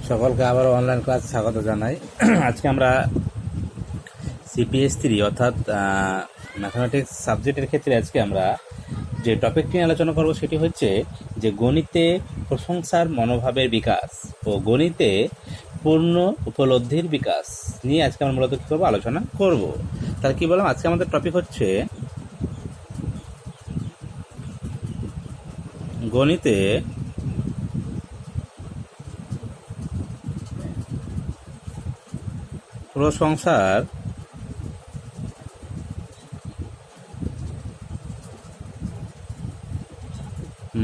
সকলকে আবারও online class স্বাগত জানাই। আজকে আমরা CPS 3 অর্থাৎ ম্যাথামেটিক্স সাবজেক্টের ক্ষেত্রে আজকে আমরা যে টপিকটি নিয়ে আলোচনা করব সেটি হচ্ছে যে গণিতে প্রশংসার মনোভাবের বিকাশ ও গণিতে পূর্ণ উপলব্ধির বিকাশ নিয়ে আজকে আমরা মূলত কী করবো, আলোচনা করব। তাহলে কী বললাম, আজকে আমাদের টপিক হচ্ছে গণিতে প্রশংসার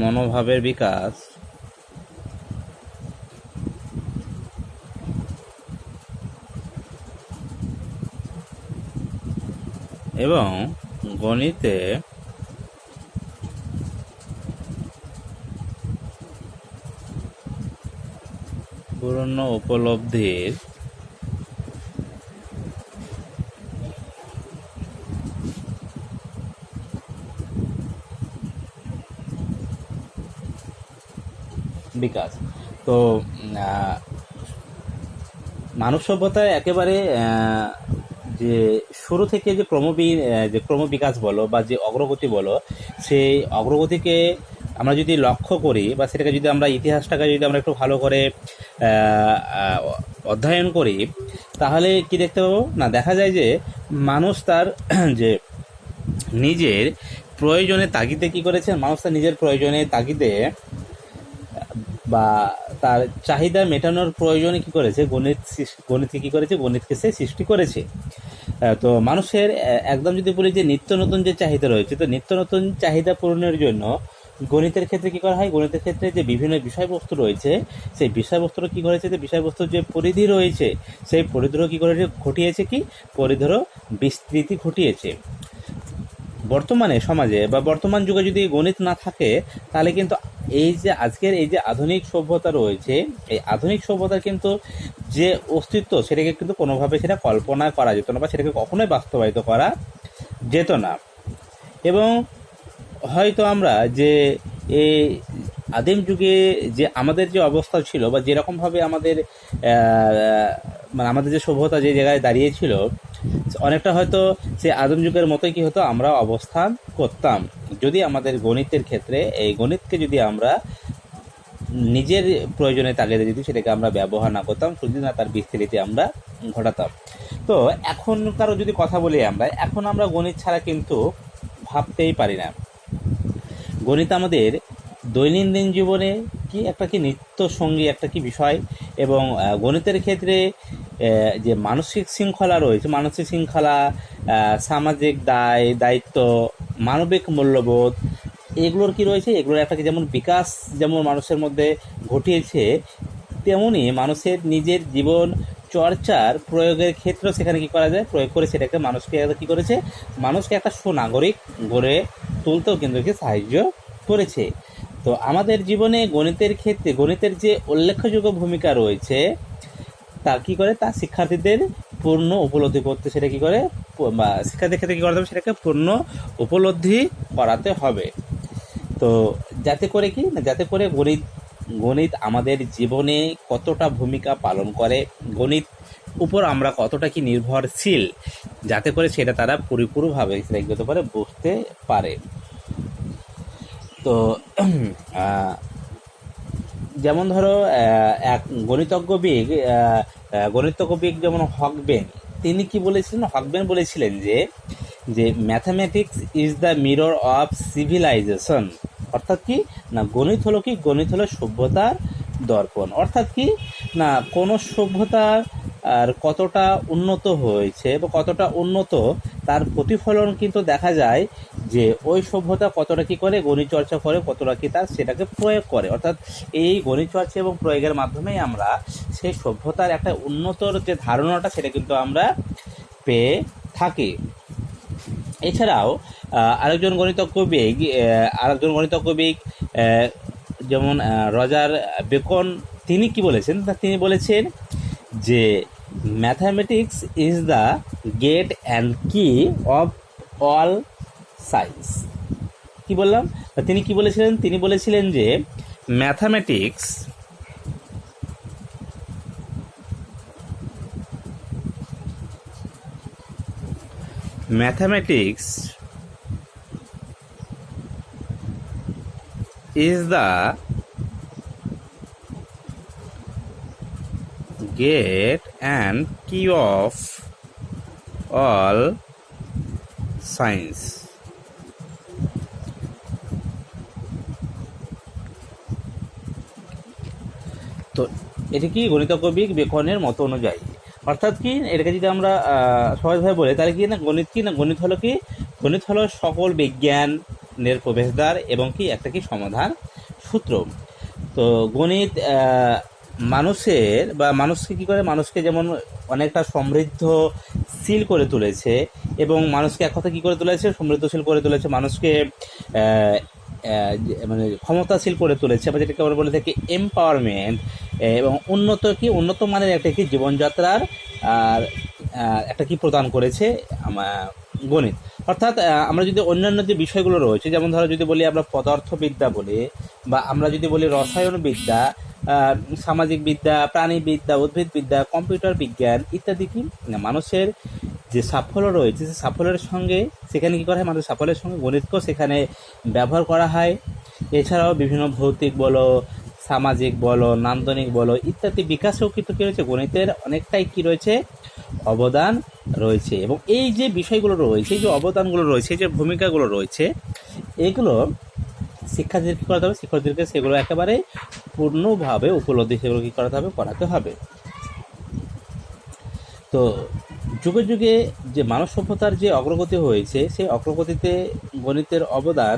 মনোভাবের বিকাশ এবং গণিতে পূর্ণ উপলব্ধির বিকাশ। তো মানব সভ্যতায় একেবারে যে শুরু থেকে যে ক্রমবিকাশ বলো বা যে অগ্রগতি বলো, সেই অগ্রগতিকে আমরা যদি লক্ষ্য করি বা সেটাকে যদি আমরা ইতিহাসটাকে যদি আমরা একটু ভালো করে অধ্যয়ন করি, তাহলে কি দেখতে পাবো না, দেখা যায় যে মানুষ তার যে নিজের প্রয়োজনের তাগিদে কি করেছে, মানুষ তার নিজের প্রয়োজনের তাগিদে বা তার চাহিদা মেটানোর প্রয়োজনে কি করেছে, গণিতকে কি করেছে, গণিতকে সে সৃষ্টি করেছে। তো মানুষের একদম যদি বলি যে নিত্য নতুন যে চাহিদা রয়েছে, তো নিত্য নতুন চাহিদা পূরণের জন্য গণিতের ক্ষেত্রে কী করা হয়, গণিতের ক্ষেত্রে যে বিভিন্ন বিষয়বস্তু রয়েছে, সেই বিষয়বস্তুর কী করেছে, যে বিষয়বস্তুর যে পরিধি রয়েছে, সেই পরিধিরও কী করেছে, ঘটিয়েছে কি, পরিধিরও বিস্তৃতি ঘটিয়েছে। বর্তমানে সমাজে বা বর্তমান যুগে যদি গণিত না থাকে, তাহলে কিন্তু এই যে আজকের এই যে আধুনিক সভ্যতা রয়েছে, এই আধুনিক সভ্যতার কিন্তু যে অস্তিত্ব, সেটাকে কিন্তু কোনোভাবে সেটা কল্পনা করা যেত না বা সেটাকে কখনোই বাস্তবায়িত করা যেত না। এবং হয়তো আমরা যে এই আদিম যুগে যে আমাদের যে অবস্থা ছিল বা যেরকমভাবে আমাদের মানে আমাদের যে সভ্যতা যে জায়গায় দাঁড়িয়েছিল, অনেকটা হয়তো সে আদিম যুগের মতোই কি হতো, আমরা অবস্থান করতাম যদি আমাদের গণিতের ক্ষেত্রে এই গণিতকে যদি আমরা নিজের প্রয়োজনে তাগিদে যদি সেটাকে আমরা ব্যবহার না করতাম, যদি না তার বিস্তৃতি আমরা ঘটাতাম। তো এখনকারও যদি কথা বলি আমরা, এখন আমরা গণিত ছাড়া কিন্তু ভাবতেই পারি না। গণিত আমাদের দৈনন্দিন জীবনে কি নিত্য সঙ্গী একটা কি বিষয়। এবং গণিতের ক্ষেত্রে যে মানসিক শৃঙ্খলা রয়েছে, মানসিক শৃঙ্খলা, সামাজিক দায়িত্ব, মানবিক মূল্যবোধ, এগুলোর কি রয়েছে, এগুলোর একটা কি যেমন বিকাশ যেমন মানুষের মধ্যে ঘটিয়েছে, তেমনি মানুষের নিজের জীবন চর্চার প্রয়োগের ক্ষেত্রেও সেখানে কি করা যায়, প্রয়োগ করে সেটাকে মানুষকে কী করেছে, মানুষকে একটা সুনাগরিক গড়ে তুলতেও কিন্তু কি সাহায্য করেছে। তো আমাদের জীবনে গণিতের ক্ষেত্রে গণিতের যে উল্লেখযোগ্য ভূমিকা রয়েছে, তা কী করে, তা শিক্ষার্থীদের পূর্ণ উপলব্ধি করতে, সেটা কী করে, বা শিক্ষার্থীর ক্ষেত্রে কী করতে হবে, সেটাকে পূর্ণ উপলব্ধি করাতে হবে। তো যাতে করে কি না, যাতে করে গণিত আমাদের জীবনে কতটা ভূমিকা পালন করে, গণিত উপর আমরা কতটা কি নির্ভরশীল, যাতে করে সেটা তারা পরিপূর্ণভাবে সেটা করতে পারে, বুঝতে পারে। তো যেমন ধরো এক গণিতজ্ঞ যেমন হকবেন, তিনি কি বলেছিলেন, হকবেন বলেছিলেন যে mathematics is the mirror of civilisation. অর্থাৎ কি না, গণিত হলো কি, গণিত হলো সভ্যতার দর্পণ। অর্থাৎ কি না, কোনো সভ্যতার আর কতটা উন্নত হয়েছে বা কতটা উন্নত, তার প্রতিফলন কিন্তু দেখা যায় যে ওই সভ্যতা কতটা কী করে, গণিত চর্চা করে, কতটা কি তার সেটাকে প্রয়োগ করে। অর্থাৎ এই গণিত চর্চা এবং প্রয়োগের মাধ্যমেই আমরা সেই সভ্যতার একটা উন্নতর যে ধারণাটা, সেটা কিন্তু আমরা পেয়ে থাকি। এছাড়াও আরেকজন গণিতজ্ঞবিদ যেমন রজার বেকন, তিনি কি বলেছেন, তিনি বলেছেন যে mathematics is the gate and key of all science. কি বললাম, তিনি কি বলেছিলেন, তিনি বলেছিলেন যে mathematics mathematics is the gate and key of all science. তো এটি কি গণিতজ্ঞ বেকনের মত অনুযায়ী, অর্থাৎ কি এটাকে যদি আমরা সহজভাবে বলি তাহলে কি না গণিত হলো কি, গণিত হলো সকল বিজ্ঞানের প্রবেশদ্বার এবং কি একটা কি সমাধান সূত্র। তো গণিত মানুষকে কি করে, মানুষকে যেমন অনেকটা সমৃদ্ধশীল করে তুলেছে এবং মানুষকে এক কথা কি করে তুলেছে, সমৃদ্ধশীল করে তুলেছে, মানুষকে মানে ক্ষমতাশীল করে তুলেছে, বা যেটাকে আমরা বলে থাকি এম্পাওয়ারমেন্ট, এবং উন্নত মানের একটা কি জীবনযাত্রার আর একটা কি প্রদান করেছে গণিত। অর্থাৎ আমরা যদি অন্যান্য যে বিষয়গুলো রয়েছে, যেমন ধরো যদি বলি আমরা পদার্থবিদ্যা বলি, বা আমরা যদি বলি রসায়নবিদ্যা, সামাজিক বিদ্যা, প্রাণীবিদ্যা, উদ্ভিদবিদ্যা, কম্পিউটার বিজ্ঞান ইত্যাদি, কি মানুষের যে সাফল্য রয়েছে সে সাফল্যের সঙ্গে সেখানে কী করা হয়, মানুষের সাফল্যের সঙ্গে গণিতকেও সেখানে ব্যবহার করা হয়। এছাড়াও বিভিন্ন ভৌতিক বলো, সামাজিক বলো, নান্দনিক বলো ইত্যাদি বিকাশেও কিন্তু কী রয়েছে, গণিতের অনেকটাই কী রয়েছে, অবদান রয়েছে। এবং এই যে বিষয়গুলো রয়েছে, এই যে অবদানগুলো রয়েছে, যে ভূমিকাগুলো রয়েছে, এগুলো শিক্ষার্থীদের কী করাতে হবে, শিক্ষার্থীদেরকে সেগুলো একেবারে পূর্ণভাবে উপলব্ধি সেগুলো কী করাতে হবে। তো যুগে যুগে যে মানব সভ্যতার যে অগ্রগতি হয়েছে, সেই অগ্রগতিতে গণিতের অবদান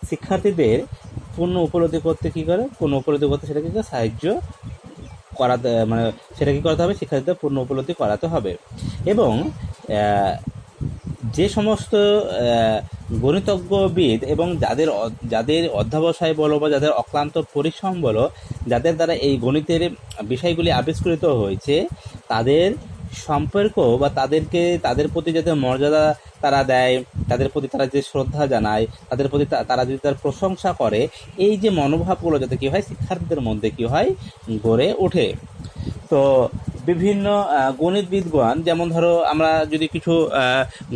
শিক্ষার্থীদের পূর্ণ উপলব্ধি করতে সেটা কী সাহায্য করাতে, মানে সেটা কী করাতে হবে, শিক্ষার্থীদের পূর্ণ উপলব্ধি করাতে হবে। এবং যে সমস্ত গণিতজ্ঞবিদ এবং যাদের অধ্যবসায় বলো বা যাদের অক্লান্ত পরিশ্রম বলো, যাদের দ্বারা এই গণিতের বিষয়গুলি আবিষ্কৃত হয়েছে, তাদের সম্পর্ক বা তাদের প্রতি যাতে মর্যাদা তারা দেয়, তাদের প্রতি তারা যে শ্রদ্ধা জানায়, তাদের প্রতি তারা যদি তার প্রশংসা করে, এই যে মনোভাবগুলো যাতে কী হয়, শিক্ষার্থীদের মধ্যে কী হয়, গড়ে ওঠে। তো বিভিন্ন গণিতবিদগণ, যেমন ধরো আমরা যদি কিছু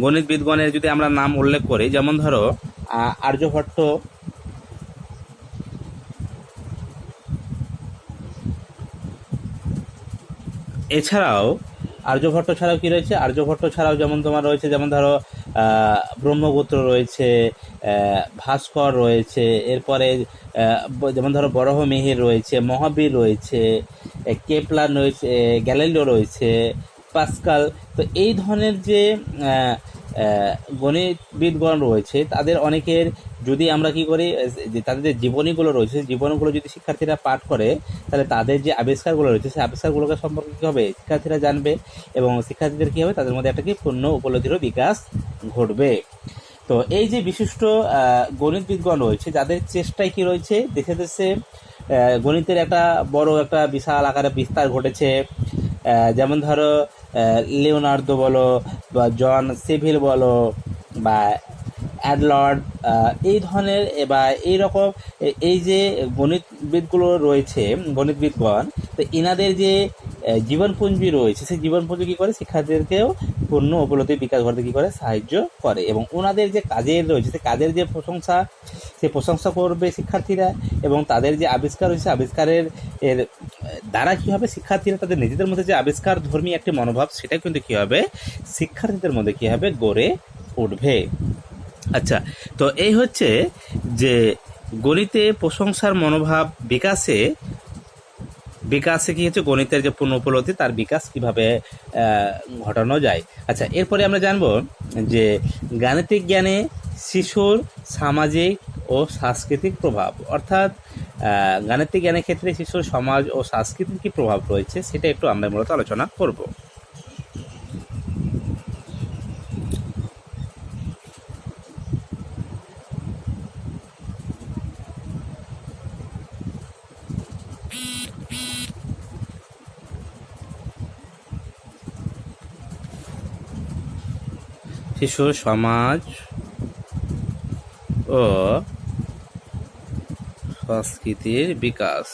গণিতবিদগণের যদি আমরা নাম উল্লেখ করি, যেমন ধরো আর্যভট্ট, এছাড়াও আর্যভট্ট ছাড়াও কী রয়েছে, আর্যভট্ট ছাড়াও যেমন তোমার রয়েছে, যেমন ধরো ব্রহ্মপুত্র রয়েছে, ভাস্কর রয়েছে, এরপরে যেমন ধরো বরাহমিহির রয়েছে, মহাবীর রয়েছে, কেপলার রয়েছে, গ্যালিলিও রয়েছে, পাস্কাল। তো এই ধরনের যে গণিতবিদগণ রয়েছে, তাদের অনেকের যদি আমরা কি করি, যে তাদের জীবনীগুলো রয়েছে, জীবনীগুলো যদি শিক্ষার্থীরা পাঠ করে, তাহলে তাদের যে আবিষ্কারগুলো রয়েছে সেই আবিষ্কারগুলোকে সম্পর্কে কী হবে, শিক্ষার্থীরা জানবে, এবং শিক্ষার্থীদের কী হবে, তাদের মধ্যে একটা কি পূর্ণ উপলব্ধিরও বিকাশ ঘটবে। তো এই যে বিশিষ্ট গণিতবিদগণ রয়েছে, যাদের চেষ্টায় কি রয়েছে, দেশে দেশে গণিতের একটা বড় একটা বিশাল আকারে বিস্তার ঘটেছে। যেমন ধরো লিওনার্দো বলো, বা জন সেভিল বলো, বা অ্যাডলর্ড, এই ধরনের বা এইরকম এই যে গণিতবিদগুলো রয়েছে, গণিতবিদগণ, তো এনাদের যে জীবনপুঞ্জি রয়েছে, সেই জীবনপুঞ্জি কী করে, শিক্ষার্থীদেরকেও পূর্ণ উপলব্ধি বিকাশ করতে কী করে, সাহায্য করে। এবং ওনাদের যে কাজের রয়েছে, সেই কাজের যে প্রশংসা করবে শিক্ষার্থীরা, এবং তাদের যে আবিষ্কার রয়েছে, আবিষ্কারের দ্বারা কী হবে, শিক্ষার্থীরা তাদের নিজেদের মধ্যে যে আবিষ্কার ধর্মী একটি মনোভাব, সেটা কিন্তু কী হবে, শিক্ষার্থীদের মধ্যে কী হবে, গড়ে উঠবে। আচ্ছা, তো এই হচ্ছে যে গণিতে প্রশংসার মনোভাব বিকাশে কি হচ্ছে, গণিতের যে পূর্ণ উপলব্ধি তার বিকাশ কিভাবে ঘটানো যায়। আচ্ছা, এরপরে আমরা জানবো যে গাণিতিক জ্ঞানে শিশুর সামাজিক ও সাংস্কৃতিক প্রভাব, অর্থাৎ গাণিতিক জ্ঞানের ক্ষেত্রে শিশুর সমাজ ও সাংস্কৃতিক কী প্রভাব রয়েছে, সেটা একটু আমরা মূলত আলোচনা করব। শিশুর সমাজ ও সংস্কৃতির বিকাশ।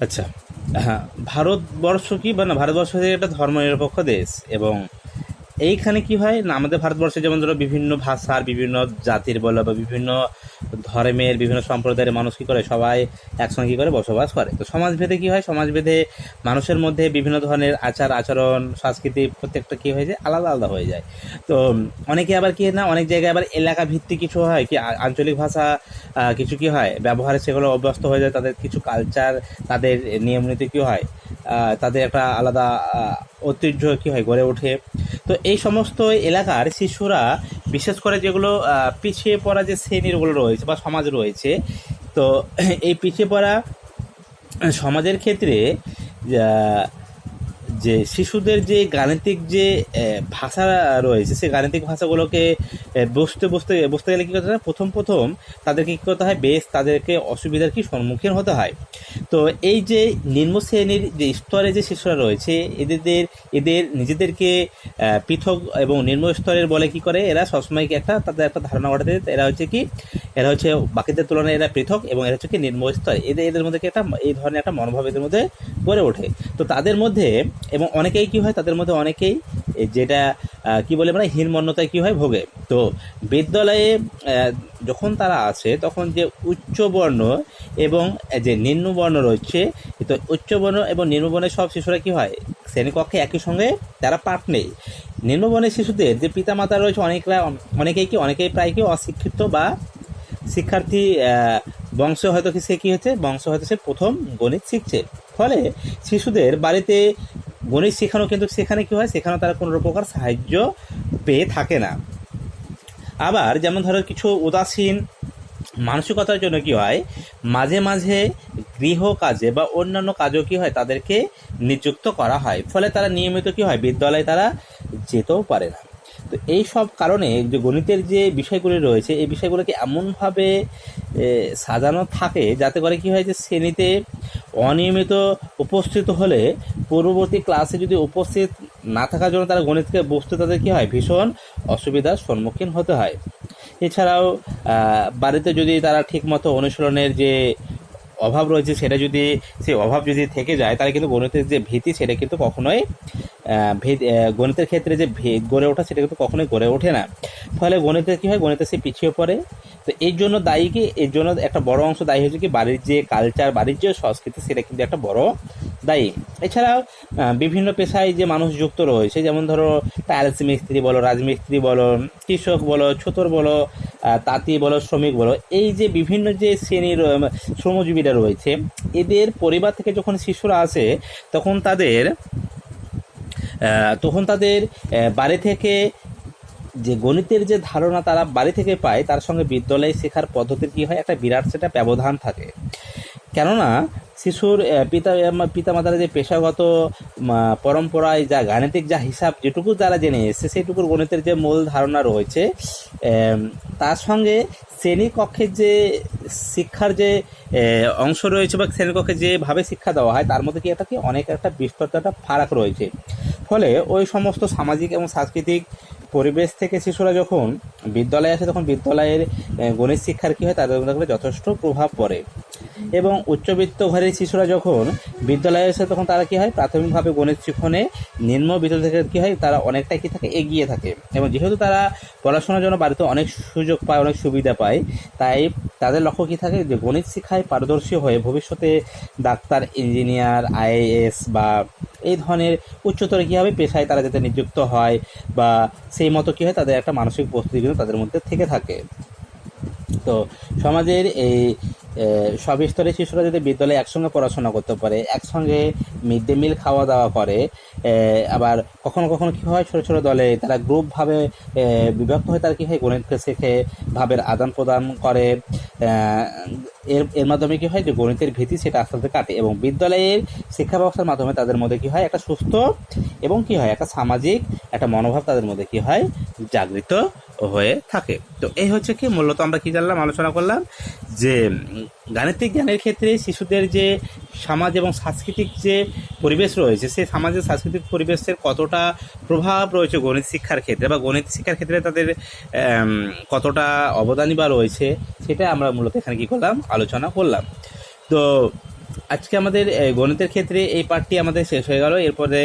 আচ্ছা, হ্যাঁ, ভারতবর্ষ কি বা না, ভারতবর্ষ হচ্ছে একটা ধর্মনিরপেক্ষ দেশ, এবং এইখানে কি হয় না, আমাদের ভারতবর্ষে যেমন ধরো বিভিন্ন ভাষার, বিভিন্ন জাতির বলো বা বিভিন্ন ধর্মের, বিভিন্ন সম্প্রদায়ের মানুষ কী করে, সবাই একসঙ্গে কী করে বসবাস করে। তো সমাজভেদে কী হয়, সমাজভেদে মানুষের মধ্যে বিভিন্ন ধরনের আচার আচরণ সংস্কৃতি প্রত্যেকটা কী হয়ে যায়, আলাদা আলাদা হয়ে যায়। তো অনেকে আবার কি না, অনেক জায়গায় আবার এলাকা ভিত্তিক কিছু হয় কি, আঞ্চলিক ভাষা কিছু কি হয় ব্যবহারে সেগুলো অভ্যস্ত হয়ে যায়, তাদের কিছু কালচার, তাদের নিয়ম নীতি কী হয়, তাদের একটা আলাদা ঐতিহ্য কী হয় গড়ে ওঠে। তো এই সমস্ত এলাকার শিশুরা, বিশেষ করে যেগুলো পিছিয়ে পড়া যে শ্রেণীগুলো রয়েছে বা সমাজ রয়েছে, তো এই পিছিয়ে পড়া সমাজের ক্ষেত্রে আহ, যে শিশুদের যে গাণিতিক যে ভাষা রয়েছে, সেই গাণিতিক ভাষাগুলোকে বুঝতে গেলে কী করতে হয়, প্রথম প্রথম তাদেরকে কী করতে হয়, বেশ তাদেরকে অসুবিধার কি সম্মুখীন হতে হয়। তো এই যে নিম্ন শ্রেণীর যে স্তরে যে শিশুরা রয়েছে, এদের নিজেদেরকে পৃথক এবং নিম্ন স্তরের বলে কি করে, এরা সবসময় কি একটা তাদের একটা ধারণা ঘটাতে, এরা হচ্ছে বাকিদের তুলনায় এরা পৃথক, এবং এরা হচ্ছে কি নিম্ন স্তর, এদের মধ্যে কি একটা এই ধরনের একটা মনোভাব এদের মধ্যে গড়ে ওঠে। তো তাদের মধ্যে, এবং অনেকেই কি হয়, তাদের মধ্যে অনেকেই যেটা কি বলে আমরা হীনমন্যতায় কি হয় ভোগে। তো বিদ্যালয়ে যখন তারা আছে, তখন যে উচ্চবর্ণ এবং যে নিম্নবর্ণ রয়েছে, তো উচ্চবর্ণ এবং নিম্নবর্ণের সব শিশুরা কি হয়, শ্রেণীকক্ষে একই সঙ্গে তারা পাঠ নেই। নিম্নবর্ণের শিশুদের যে পিতামাতা রয়েছে, অনেকেই প্রায় কি অশিক্ষিত বা শিক্ষার্থী বংশ হয়তো কি সে কী হচ্ছে, বংশ হয়তো সে প্রথম গণিত শিখছে। ফলে শিশুদের বাড়িতে গণিত শেখানো, কিন্তু সেখানে কী হয়, সেখানে তারা কোনো প্রকার সাহায্য পেয়ে থাকে না। আবার যেমন ধরো কিছু উদাসীন মানসিকতার জন্য কি হয়, মাঝে মাঝে গৃহ কাজে বা অন্যান্য কাজও কি হয়, তাদেরকে নিযুক্ত করা হয়। ফলে তারা নিয়মিত কি হয়, বিদ্যালয়ে তারা যেতেও পারে না। তো এই সব কারণে যে গণিতের যে বিষয়গুলি রয়েছে, এই বিষয়গুলোকে এমনভাবে সাজানো থাকে যাতে করে কি হয়, যে শ্রেণীতে অনিয়মিত উপস্থিত হলে পূর্ববর্তী ক্লাসে যদি উপস্থিত না থাকার জন্য তারা গণিতকে বুঝতে তাদের কী হয়, ভীষণ অসুবিধার সম্মুখীন হতে হয়। এছাড়াও বাড়িতে যদি তারা ঠিকমতো অনুশীলনের যে অভাব রয়েছে, সেই অভাব যদি থেকে যায়, তাহলে কিন্তু গণিতের যে ভীতি, সেটা কিন্তু কখনোই গণিতের ক্ষেত্রে যে ভেদ গড়ে ওঠা, সেটা কিন্তু কখনোই গড়ে ওঠে না। ফলে গণিতে কী হয়, গণিতে সে পিছিয়ে পড়ে। তো এর জন্য একটা বড় অংশ দায়ী হচ্ছে কি, বাড়ির যে কালচার, বাড়ির যে সংস্কৃতি, সেটা কিন্তু একটা বড় দায়ী। এছাড়াও বিভিন্ন পেশায় যে মানুষ যুক্ত রয়েছে, যেমন ধরো টাইলস মিস্ত্রি বলো, রাজমিস্ত্রি বলো, কৃষক বলো, ছুতর বলো, তাঁতি বলো, শ্রমিক বলো, এই যে বিভিন্ন যে শ্রেণীর শ্রমজীবীরা রয়েছে, এদের পরিবার থেকে যখন শিশুরা আসে, তখন তাদের বাড়ি থেকে যে গণিতের যে ধারণা তারা বাড়ি থেকে পায়, তার সঙ্গে বিদ্যালয়ে শেখার পদ্ধতির কী হয়, একটা বিরাট সেটা ব্যবধান থাকে। কেননা শিশুর পিতামাতারা যে পেশাগত পরম্পরায় যা গাণিতিক যা হিসাব যেটুকু তারা জেনে এসছে, সেইটুকুর গণিতের যে মূল ধারণা রয়েছে, তার সঙ্গে শ্রেণীকক্ষের যে শিক্ষার যে অংশ রয়েছে বা শ্রেণীকক্ষে যেভাবে শিক্ষা দেওয়া হয়, তার মধ্যে কি অনেক একটা বিস্তৃত একটা ফারাক রয়েছে। ফলে ওই সমস্ত সামাজিক এবং সাংস্কৃতিক পরিবেশ থেকে শিশুরা যখন বিদ্যালয়ে আসে, তখন বিদ্যালয়ের গণিত শিক্ষার কী হয়, তাদের মধ্যে যথেষ্ট প্রভাব পড়ে। এবং উচ্চবিত্ত ঘরের শিশুরা যখন বিদ্যালয়ে আসে, তখন তারা কী হয়, প্রাথমিকভাবে গণিত শিক্ষণে নিম্ন বিদ্যালয় থেকে কী হয়, তারা অনেকটাই কী থাকে, এগিয়ে থাকে। এবং যেহেতু তারা পড়াশোনার জন্য বাড়িতে অনেক সুযোগ পায়, অনেক সুবিধা পায়, তাই তাদের লক্ষ্য কী থাকে, যে গণিত শিক্ষায় পারদর্শী হয়ে ভবিষ্যতে ডাক্তার, ইঞ্জিনিয়ার, আইএএস বা এই ধরনের উচ্চতর কী হবে পেশায় তারা যাতে নিযুক্ত হয়, বা সেই মতো কী হয়, তাদের একটা মানসিক প্রস্তুতি কিন্তু তাদের মধ্যে থেকে থাকে। তো সমাজের এই সব স্তরের শিশুরা যদি বিদ্যালয়ে একসঙ্গে পড়াশোনা করতে পারে, একসঙ্গে মিড ডে মিল খাওয়া দাওয়া করে, আবার কখনো কখনো কী হয়, ছোটো ছোটো দলে তারা গ্রুপভাবে বিভক্ত হয়ে তারা কী হয়, গণিতকে শেখে, ভাবের আদান প্রদান করে। এর মাধ্যমে কী হয়, যে গণিতের ভীতি সেটা আস্তে আস্তে কাটে, এবং বিদ্যালয়ের শিক্ষা ব্যবস্থার মাধ্যমে তাদের মধ্যে কী হয়, একটা সুস্থ এবং কী হয়, একটা সামাজিক একটা মনোভাব তাদের মধ্যে কী হয়, জাগৃত হয়ে থাকে। তো এই হচ্ছে কি মূলত আমরা কী জানলাম, আলোচনা করলাম যে গাণিতিক জ্ঞানের ক্ষেত্রে শিশুদের যে সমাজ এবং সাংস্কৃতিক যে পরিবেশ রয়েছে, সেই সামাজিক সাংস্কৃতিক পরিবেশের কতটা প্রভাব রয়েছে গণিত শিক্ষার ক্ষেত্রে, বা গণিত শিক্ষার ক্ষেত্রে তাদের কতটা অবদানই বা রয়েছে, সেটা আমরা মূলত এখানে কী করলাম, আলোচনা করলাম। তো আজকে আমাদের গণিতের ক্ষেত্রে এই পার্টটি আমাদের শেষ হয়ে গেল। এরপরে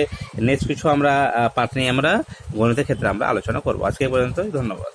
নেক্সট কিছু আমরা পার্ট নিয়ে আমরা গণিতের ক্ষেত্রে আমরা আলোচনা করব। আজকে এই পর্যন্ত, ধন্যবাদ।